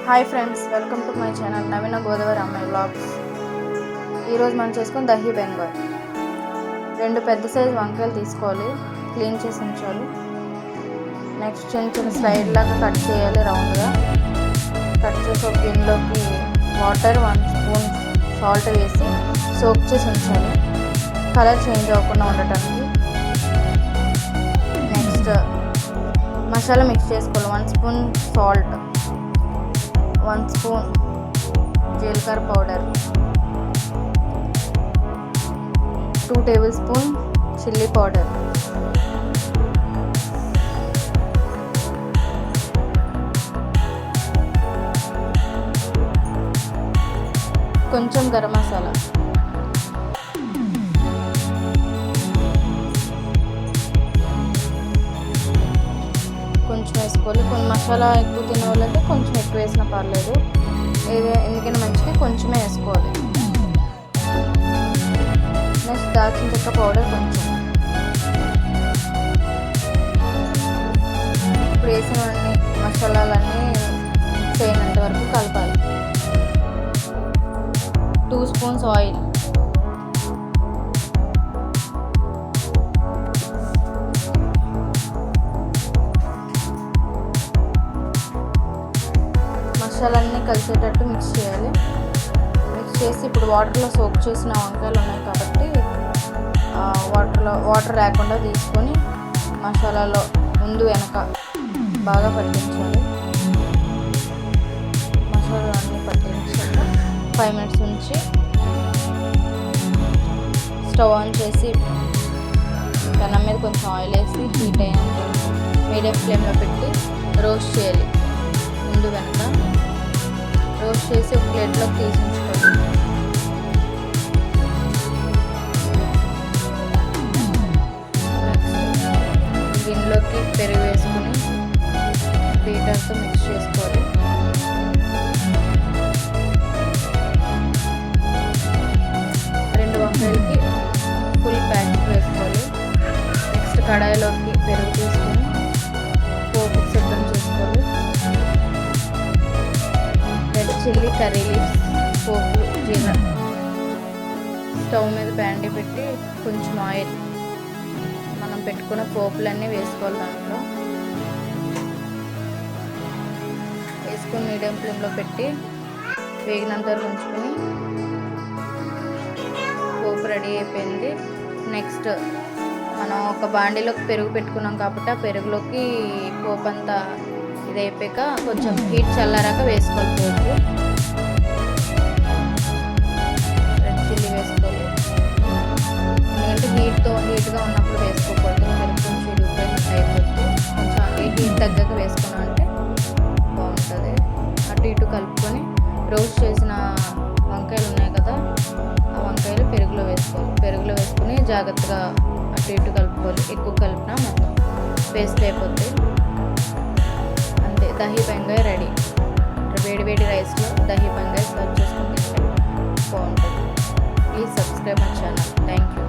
Hi friends, welcome to my channel Naveena Godavari Ammayi vlogs. ఈరోజు మనం చేసుకుని దహీ బెంగాల్. 2 పెద్ద సైజు వంకాయలు తీసుకోవాలి, క్లీన్ చేసి ఉంచాలి. నెక్స్ట్ చిన్న చిన్న స్లైడ్ లాగా కట్ చేయాలి, రౌండ్గా కట్ చేసి ఒక గిన్నెలోకి వాటర్ 1 స్పూన్ సాల్ట్ వేసి సోక్ చేసి ఉంచాలి, కలర్ చేంజ్ అవ్వకుండా ఉండటానికి. నెక్స్ట్ మసాలా మిక్స్ చేసుకోవాలి. 1 స్పూన్ సాల్ట్, 1 స్పూన్ జీలకర్ర powder, 2 table spoon chilli powder, కొంచెం గరం మసాలా, కొంచెం వేసుకోవాలి. కొన్ని మసాలా ఎక్కువ తినే వాళ్ళైతే కొంచెం ఎక్కువ వేసినా పర్లేదు, ఎందుకైనా మంచిది కొంచెమే వేసుకోవాలి. నెక్స్ట్ దాల్చిన చెక్క పౌడర్ కొంచెం. ఇప్పుడు వేసినవన్నీ మసాలాలన్నీ మిక్స్ అయినంత వరకు కలపాలి. 2 స్పూన్స్ ఆయిల్, మసాలాన్ని కలిసేటట్టు మిక్స్ చేయాలి. మిక్స్ చేసి ఇప్పుడు వాటర్లో సోక్ చేసిన వంకాయలు ఉన్నాయి కాబట్టి వాటర్ లేకుండా తీసుకొని మసాలాలో ముందు వెనక బాగా పట్టించాలి. మసాలా అన్నీ పట్టించాక 5 మినిట్స్ ఉంచి స్టవ్ ఆన్ చేసి పెనం మీద కొంచెం ఆయిల్ వేసి హీట్ అయ్యాక మీడియం ఫ్లేమ్లో పెట్టి రోస్ట్ చేయాలి. ముందు వెనక రోస్ట్ చేసి ఒక ప్లేట్లోకి తీసి ఉంచుకోవాలి. గిన్నెలోకి పెరుగు వేసుకొని బీటర్తో మిక్స్ చేసుకోవాలి. రెండు వంకాయలకి ఫుల్ ప్యాకెట్ వేసుకోవాలి. నెక్స్ట్ కడాయిలోకి పెరుగు తీసుకొని పోపుకి సిద్ధం చేసుకోవాలి. రెడ్ చిల్లీ, కర్రీ లీవ్స్, పోపులు, జీరా. స్టవ్ మీద ప్యాండి పెట్టి కొంచెం ఆయిల్, మనం పెట్టుకున్న పోపులన్నీ వేసుకోవాలి. దాంట్లో వేసుకొని మీడియం ఫ్లేమ్లో పెట్టి వేగినంత వరకు ఉంచుకొని పోపు రెడీ అయిపోయింది. నెక్స్ట్ మనం ఒక బాండీలోకి పెరుగు పెట్టుకున్నాం కాబట్టి ఆ పెరుగులోకి పోపు అంతా ఇది అయిపోయాక కొంచెం హీట్ చల్లారాక వేసుకోవాలి పోపు. రెడ్ చిల్లీ వేసుకోవాలి, ఎందుకంటే హీట్గా ఉన్నప్పుడు వేసుకోకూడదు. పెరుగు కొంచెం ఇరిగిపోయినట్టు అయిపోతుంది. కొంచెం హీట్ తగ్గాక వేసుకున్నాం అంటే బాగుంటుంది. అటు ఇటు కలుపుకొని రోస్ట్ చేసిన వంకాయలు ఉన్నాయి కదా, ఆ వంకాయలు పెరుగులో వేసుకోవాలి. పెరుగులో వేసుకొని జాగ్రత్తగా అటు ఇటు కలుపుకోవాలి. ఎక్కువ కలిపినా మొత్తం పేస్ట్ అయిపోతుంది. అంతే, దహీ బెంగాయ్ రెడీ. వేడి రైస్లో దహీ బెంగాయ్ సర్వ్ చేసుకుని తింటే బాగుంటుంది. Please subscribe my channel. Thank you.